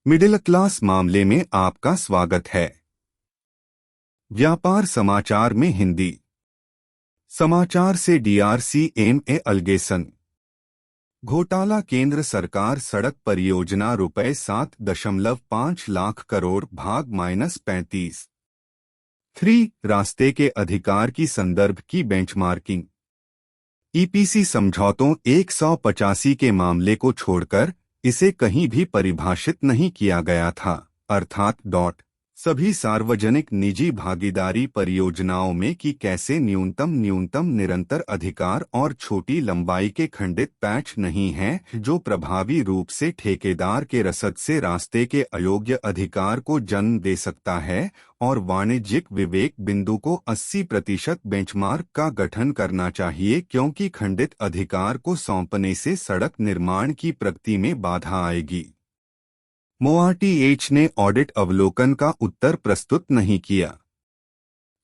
Middle class मामले में आपका स्वागत है। व्यापार समाचार में हिंदी समाचार से DRCMA अलगेसन। घोटाला केंद्र सरकार सड़क परियोजना ₹7.5 लाख करोड़ भाग -35। 3 रास्ते के अधिकार की संदर्भ की बेंचमार्किंग। EPC समझौतों 185 के मामले को छोड़कर इसे कहीं भी परिभाषित नहीं किया गया था, अर्थात सभी सार्वजनिक निजी भागीदारी परियोजनाओं में कि कैसे न्यूनतम निरंतर अधिकार और छोटी लंबाई के खंडित पैच नहीं हैं जो प्रभावी रूप से ठेकेदार के रसद से रास्ते के अयोग्य अधिकार को जन्म दे सकता है और वाणिज्यिक विवेक बिंदु को 80% बेंचमार्क का गठन करना चाहिए, क्योंकि खंडित अधिकार को सौंपने से सड़क निर्माण की प्रगति में बाधा आएगी। MoRTH ने ऑडिट अवलोकन का उत्तर प्रस्तुत नहीं किया।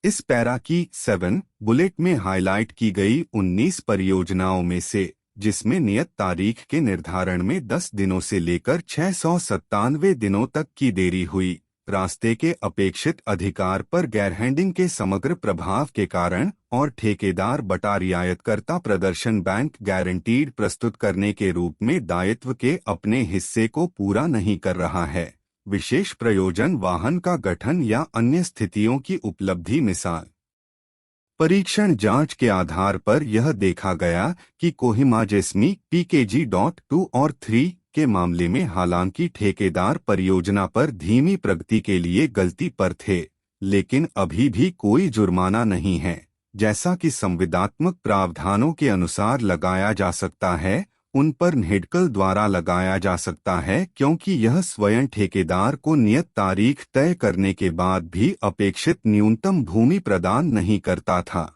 इस पैरा की 7 बुलेट में हाईलाइट की गई 19 परियोजनाओं में से, जिसमें नियत तारीख के निर्धारण में 10 दिनों से लेकर 697 दिनों तक की देरी हुई, रास्ते के अपेक्षित अधिकार पर गैरहैंडिंग के समग्र प्रभाव के कारण और ठेकेदार बटा रियायतकर्ता प्रदर्शन बैंक गारंटीड प्रस्तुत करने के रूप में दायित्व के अपने हिस्से को पूरा नहीं कर रहा है, विशेष प्रयोजन वाहन का गठन या अन्य स्थितियों की उपलब्धि। मिसाल परीक्षण जांच के आधार पर यह देखा गया कि कोहिमा जेस्मी PKG.2 और 3 के मामले में हालांकि ठेकेदार परियोजना पर धीमी प्रगति के लिए गलती पर थे, लेकिन अभी भी कोई जुर्माना नहीं है, जैसा कि संविदात्मक प्रावधानों के अनुसार लगाया जा सकता है, उन पर NHEDCL द्वारा लगाया जा सकता है, क्योंकि यह स्वयं ठेकेदार को नियत तारीख तय करने के बाद भी अपेक्षित न्यूनतम भूमि प्रदान नहीं करता था।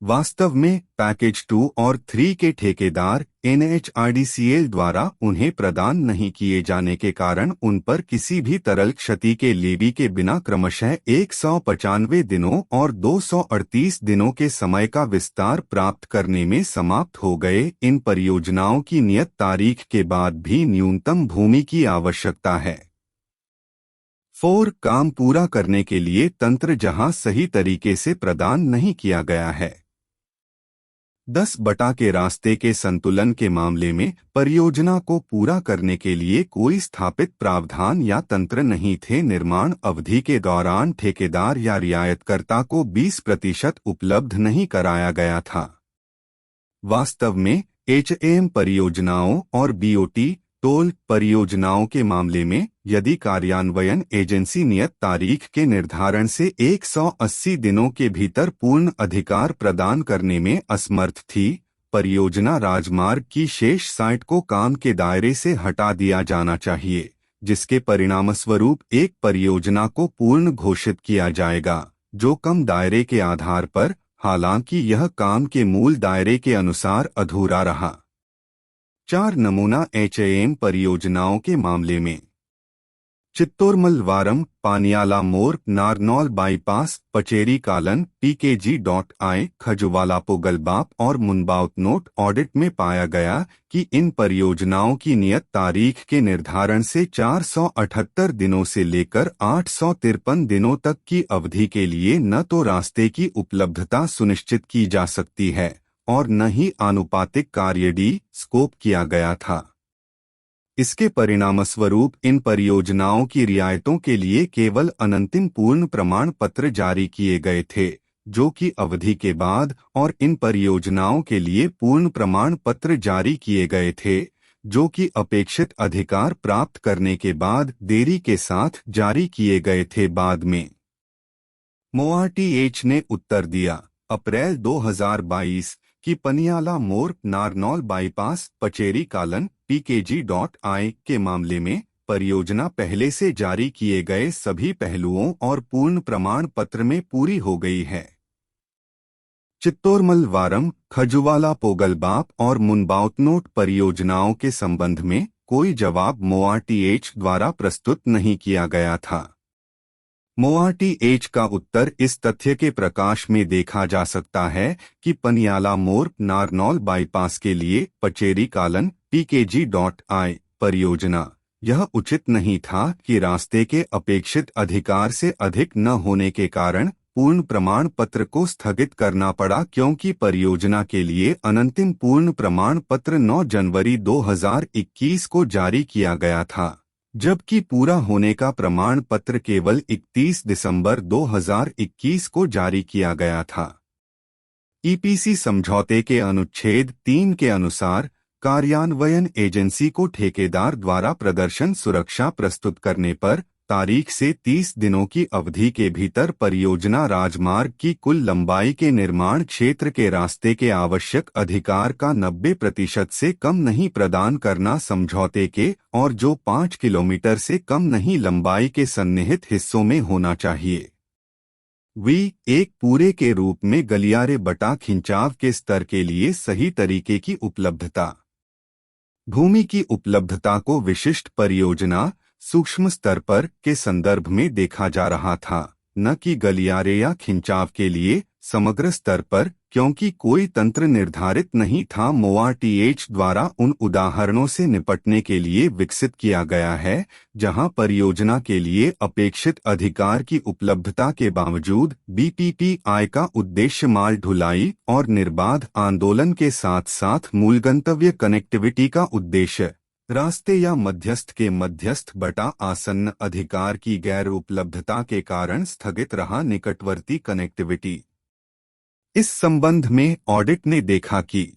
वास्तव में पैकेज 2 और 3 के ठेकेदार NHIDCL द्वारा उन्हें प्रदान नहीं किए जाने के कारण उन पर किसी भी तरल क्षति के लेवी के बिना क्रमशः 195 दिनों और 238 दिनों के समय का विस्तार प्राप्त करने में समाप्त हो गए। इन परियोजनाओं की नियत तारीख के बाद भी न्यूनतम भूमि की आवश्यकता है। 4 काम पूरा करने के लिए तंत्र जहां सही तरीके से प्रदान नहीं किया गया है। 10 बटा के रास्ते के संतुलन के मामले में परियोजना को पूरा करने के लिए कोई स्थापित प्रावधान या तंत्र नहीं थे। निर्माण अवधि के दौरान ठेकेदार या रियायतकर्ता को 20% उपलब्ध नहीं कराया गया था। वास्तव में HAM परियोजनाओं और BOT टोल परियोजनाओं के मामले में यदि कार्यान्वयन एजेंसी नियत तारीख के निर्धारण से 180 दिनों के भीतर पूर्ण अधिकार प्रदान करने में असमर्थ थी, परियोजना राजमार्ग की शेष साइट को काम के दायरे से हटा दिया जाना चाहिए, जिसके परिणामस्वरूप एक परियोजना को पूर्ण घोषित किया जाएगा, जो कम दायरे के आधार पर, हालांकि यह काम के मूल दायरे के अनुसार अधूरा रहा। 4 नमूना HAM परियोजनाओं के मामले में चित्तोरमल-वारम, पानियाला मोर, नारनौल बाईपास, पचेरी कालन, PKG.I, खजुवाला-पोगलबाप और मुनबाउतनोट ऑडिट में पाया गया कि इन परियोजनाओं की नियत तारीख के निर्धारण से 478 दिनों से लेकर 853 दिनों तक की अवधि के लिए न तो रास्ते की उपलब्धता सुनिश्चित की जा सकती है और न ही आनुपातिक कार्य स्कोप किया गया था। इसके परिणामस्वरूप इन परियोजनाओं की रियायतों के लिए केवल अनंतिम पूर्ण प्रमाण पत्र जारी किए गए थे, जो कि अवधि के बाद, और इन परियोजनाओं के लिए पूर्ण प्रमाण पत्र जारी किए गए थे, जो कि अपेक्षित अधिकार प्राप्त करने के बाद देरी के साथ जारी किए गए थे। बाद में MoRTH ने उत्तर दिया, अप्रैल 2022 कि पनियाला मोर, नारनौल बाईपास, पचेरी कालन, PKG.I के मामले में परियोजना पहले से जारी किए गए सभी पहलुओं और पूर्ण प्रमाण पत्र में पूरी हो गई है। चित्तोरमल-वारम, खजुवाला-पोगलबाप और मुनबाउतनोट परियोजनाओं के संबंध में कोई जवाब MoRTH द्वारा प्रस्तुत नहीं किया गया था। MoRTH का उत्तर इस तथ्य के प्रकाश में देखा जा सकता है कि पनियाला मोर, नारनौल बाईपास के लिए पचेरी कालन, PKG.I परियोजना यह उचित नहीं था कि रास्ते के अपेक्षित अधिकार से अधिक न होने के कारण पूर्ण प्रमाण पत्र को स्थगित करना पड़ा, क्योंकि परियोजना के लिए अंतिम पूर्ण प्रमाण पत्र 9 जनवरी 2021 को जारी किया गया था, जबकि पूरा होने का प्रमाण पत्र केवल 31 दिसंबर 2021 को जारी किया गया था। ईपीसी समझौते के अनुच्छेद 3 के अनुसार कार्यान्वयन एजेंसी को ठेकेदार द्वारा प्रदर्शन सुरक्षा प्रस्तुत करने पर तारीख से 30 दिनों की अवधि के भीतर परियोजना राजमार्ग की कुल लंबाई के निर्माण क्षेत्र के रास्ते के आवश्यक अधिकार का 90% से कम नहीं प्रदान करना समझौते के और जो 5 किलोमीटर से कम नहीं लंबाई के सन्निहित हिस्सों में होना चाहिए। एक पूरे के रूप में गलियारे बटा खिंचाव के स्तर के लिए सही तरीके की उपलब्धता। भूमि की उपलब्धता को विशिष्ट परियोजना सूक्ष्म स्तर पर के संदर्भ में देखा जा रहा था, न कि गलियारे या खिंचाव के लिए समग्र स्तर पर, क्योंकि कोई तंत्र निर्धारित नहीं था। मोआरटीएच द्वारा उन उदाहरणों से निपटने के लिए विकसित किया गया है जहां परियोजना के लिए अपेक्षित अधिकार की उपलब्धता के बावजूद बीपीपीआई का उद्देश्य माल ढुलाई और निर्बाध आंदोलन के साथ साथ मूल गंतव्य कनेक्टिविटी का उद्देश्य रास्ते या मध्यस्थ के मध्यस्थ बटा आसन्न अधिकार की गैर उपलब्धता के कारण स्थगित रहा। निकटवर्ती कनेक्टिविटी। इस संबंध में ऑडिट ने देखा कि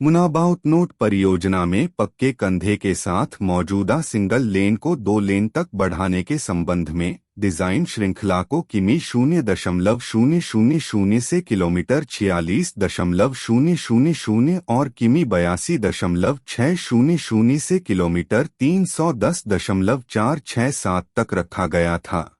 मुनाबाउत नोट परियोजना में पक्के कंधे के साथ मौजूदा सिंगल लेन को 2 लेन तक बढ़ाने के संबंध में डिजाइन श्रृंखला को किमी 0.000 से किलोमीटर 46.000 और किमी 82.600 से किलोमीटर 310.467 तक रखा गया था।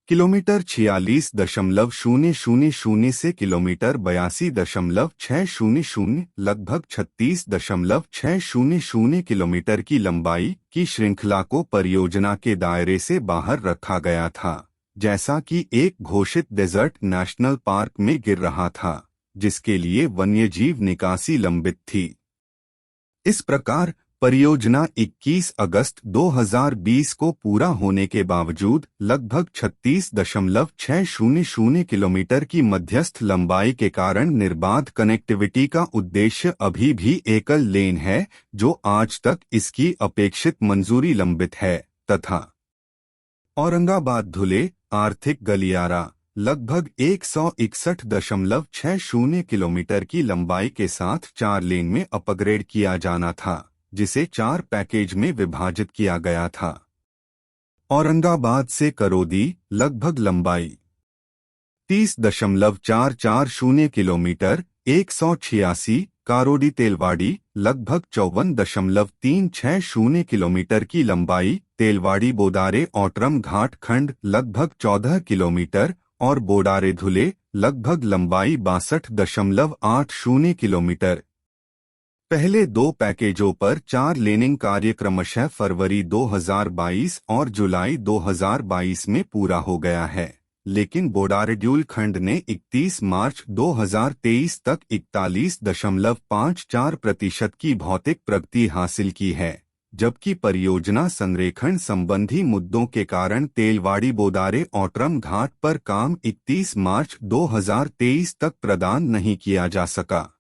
किलोमीटर 46.000 से किलोमीटर 82.600 लगभग 36.600 किलोमीटर की लंबाई की श्रृंखला को परियोजना के दायरे से बाहर रखा गया था, जैसा कि एक घोषित डेजर्ट नेशनल पार्क में गिर रहा था, जिसके लिए वन्यजीव निकासी लंबित थी। इस प्रकार परियोजना 21 अगस्त 2020 को पूरा होने के बावजूद लगभग 36.600 किलोमीटर की मध्यस्थ लंबाई के कारण निर्बाध कनेक्टिविटी का उद्देश्य अभी भी एकल लेन है, जो आज तक इसकी अपेक्षित मंजूरी लंबित है, तथा औरंगाबाद धुले आर्थिक गलियारा लगभग 161.60 किलोमीटर की लंबाई के साथ 4 लेन में अपग्रेड किया जाना था, जिसे 4 पैकेज में विभाजित किया गया था। औरंगाबाद से करोदी लगभग लंबाई 30.440 किलोमीटर 186, कारोडी तेलवाड़ी लगभग 54.360 किलोमीटर की लंबाई, तेलवाड़ी बोडारे औटरम घाट खंड लगभग 14 किलोमीटर और बोडारे धुले लगभग लंबाई 62.80 किलोमीटर। पहले 2 पैकेजों पर 4 लेनिंग कार्य क्रमशः फरवरी 2022 और जुलाई 2022 में पूरा हो गया है, लेकिन बोडारे ड्यूल खंड ने 31 मार्च 2023 तक 41.54% की भौतिक प्रगति हासिल की है, जबकि परियोजना संरेखण संबंधी मुद्दों के कारण तेलवाड़ी बोडारे औटरम घाट पर काम 31 मार्च 2023 तक प्रदान नहीं किया जा सका।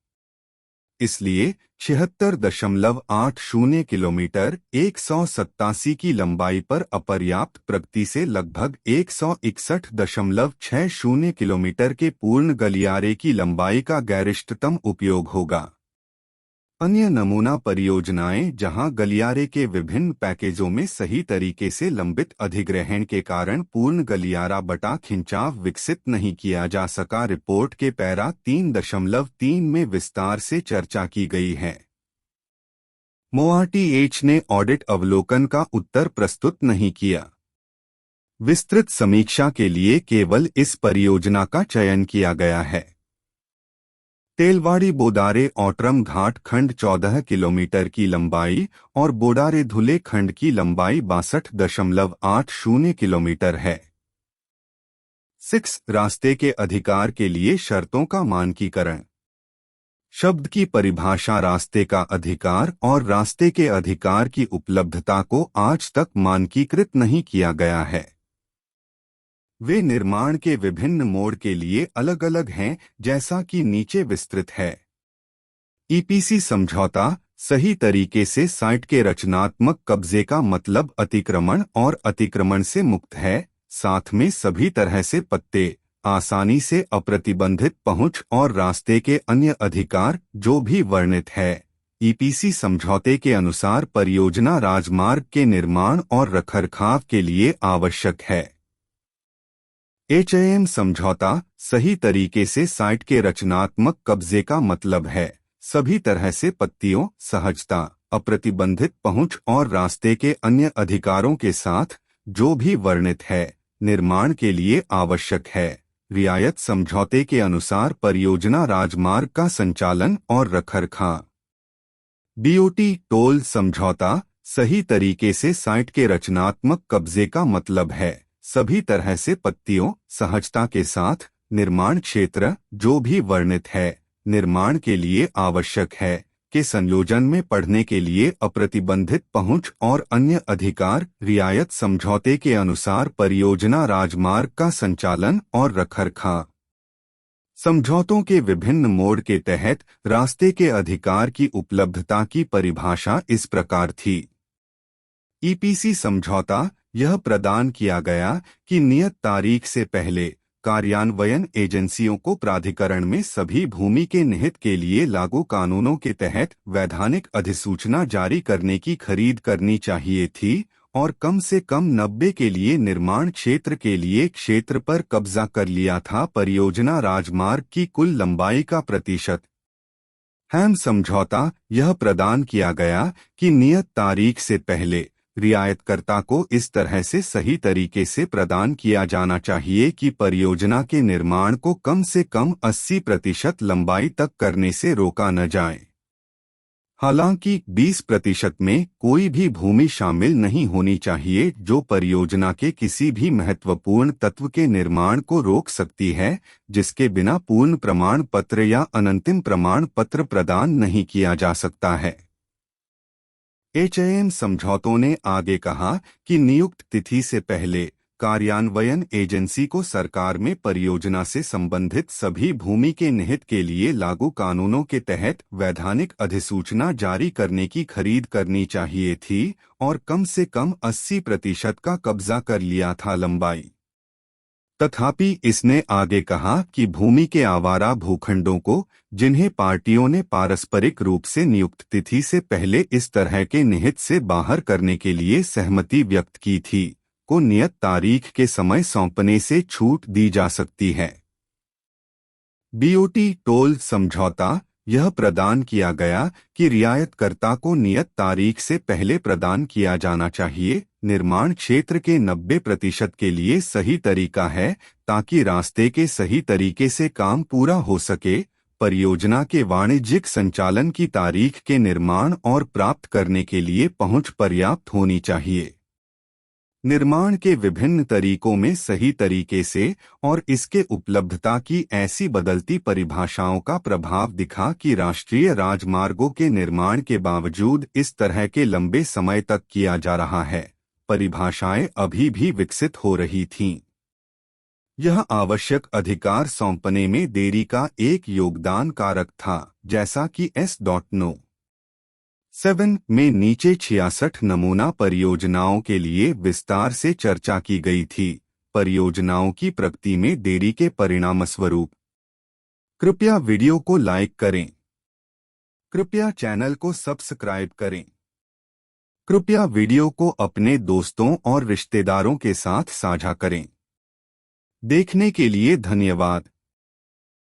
इसलिए 76.80 किलोमीटर 187 की लंबाई पर अपर्याप्त प्रगति से लगभग 161.60 किलोमीटर के पूर्ण गलियारे की लंबाई का गरिष्ठतम उपयोग होगा। अन्य नमूना परियोजनाएं जहां गलियारे के विभिन्न पैकेजों में सही तरीके से लंबित अधिग्रहण के कारण पूर्ण गलियारा बटा खिंचाव विकसित नहीं किया जा सका, रिपोर्ट के पैरा 3.3 में विस्तार से चर्चा की गई है। मोआरटीएच ने ऑडिट अवलोकन का उत्तर प्रस्तुत नहीं किया। विस्तृत समीक्षा के लिए केवल इस परियोजना का चयन किया गया है। तेलवाड़ी बोडारे औटरम घाट खंड 14 किलोमीटर की लंबाई और बोडारे धुले खंड की लंबाई 62.80 किलोमीटर है। 6 रास्ते के अधिकार के लिए शर्तों का मानकीकरण। शब्द की परिभाषा रास्ते का अधिकार और रास्ते के अधिकार की उपलब्धता को आज तक मानकीकृत नहीं किया गया है। वे निर्माण के विभिन्न मोड के लिए अलग अलग हैं, जैसा कि नीचे विस्तृत है। ईपीसी समझौता सही तरीके से साइट के रचनात्मक कब्जे का मतलब अतिक्रमण और अतिक्रमण से मुक्त है, साथ में सभी तरह से पत्ते, आसानी से अप्रतिबंधित पहुंच और रास्ते के अन्य अधिकार जो भी वर्णित है। ईपीसी समझौते के अनुसार परियोजना राजमार्ग के निर्माण और रखरखाव के लिए आवश्यक है। एचएएम समझौता सही तरीके से साइट के रचनात्मक कब्जे का मतलब है सभी तरह से पत्तियों, सहजता, अप्रतिबंधित पहुंच और रास्ते के अन्य अधिकारों के साथ जो भी वर्णित है, निर्माण के लिए आवश्यक है। रियायत समझौते के अनुसार परियोजना राजमार्ग का संचालन और रखरखाव। बीओटी टोल समझौता सही तरीके से साइट के रचनात्मक कब्जे का मतलब है सभी तरह से पत्तियों, सहजता के साथ निर्माण क्षेत्र जो भी वर्णित है, निर्माण के लिए आवश्यक है के संयोजन में पढ़ने के लिए अप्रतिबंधित पहुंच और अन्य अधिकार। रियायत समझौते के अनुसार परियोजना राजमार्ग का संचालन और रखरखाव। समझौतों के विभिन्न मोड के तहत रास्ते के अधिकार की उपलब्धता की परिभाषा इस प्रकार थी। ईपीसी समझौता यह प्रदान किया गया कि नियत तारीख से पहले कार्यान्वयन एजेंसियों को प्राधिकरण में सभी भूमि के निहित के लिए लागू कानूनों के तहत वैधानिक अधिसूचना जारी करने की खरीद करनी चाहिए थी और कम से कम 90 के लिए निर्माण क्षेत्र के लिए क्षेत्र पर कब्जा कर लिया था परियोजना राजमार्ग की कुल लंबाई का प्रतिशत। हैम समझौता यह प्रदान किया गया कि नियत तारीख से पहले रियायतकर्ता को इस तरह से सही तरीके से प्रदान किया जाना चाहिए कि परियोजना के निर्माण को कम से कम 80% लंबाई तक करने से रोका न जाए। हालांकि 20% में कोई भी भूमि शामिल नहीं होनी चाहिए जो परियोजना के किसी भी महत्वपूर्ण तत्व के निर्माण को रोक सकती है, जिसके बिना पूर्ण प्रमाण पत्र या अनंतिम प्रमाण पत्र प्रदान नहीं किया जा सकता है। एचएएम समझौतों ने आगे कहा कि नियुक्त तिथि से पहले कार्यान्वयन एजेंसी को सरकार में परियोजना से संबंधित सभी भूमि के निहित के लिए लागू कानूनों के तहत वैधानिक अधिसूचना जारी करने की खरीद करनी चाहिए थी और कम से कम 80% का कब्जा कर लिया था लंबाई। तथापि इसने आगे कहा कि भूमि के आवारा भूखंडों को, जिन्हें पार्टियों ने पारस्परिक रूप से नियुक्त तिथि से पहले इस तरह के निहित से बाहर करने के लिए सहमति व्यक्त की थी, को नियत तारीख के समय सौंपने से छूट दी जा सकती है। बीओटी टोल समझौता यह प्रदान किया गया कि रियायतकर्ता को नियत तारीख से पहले प्रदान किया जाना चाहिए। निर्माण क्षेत्र के 90% के लिए सही तरीका है ताकि रास्ते के सही तरीके से काम पूरा हो सके। परियोजना के वाणिज्यिक संचालन की तारीख के निर्माण और प्राप्त करने के लिए पहुंच पर्याप्त होनी चाहिए। निर्माण के विभिन्न तरीकों में सही तरीके से और इसके उपलब्धता की ऐसी बदलती परिभाषाओं का प्रभाव दिखा कि राष्ट्रीय राजमार्गों के निर्माण के बावजूद इस तरह के लंबे समय तक किया जा रहा है। परिभाषाएं अभी भी विकसित हो रही थीं। यह आवश्यक अधिकार सौंपने में देरी का एक योगदान कारक था, जैसा कि S.7 में नीचे 66 नमूना परियोजनाओं के लिए विस्तार से चर्चा की गई थी। परियोजनाओं की प्रगति में देरी के परिणामस्वरूप। कृपया वीडियो को लाइक करें। कृपया चैनल को सब्सक्राइब करें। कृपया वीडियो को अपने दोस्तों और रिश्तेदारों के साथ साझा करें। देखने के लिए धन्यवाद।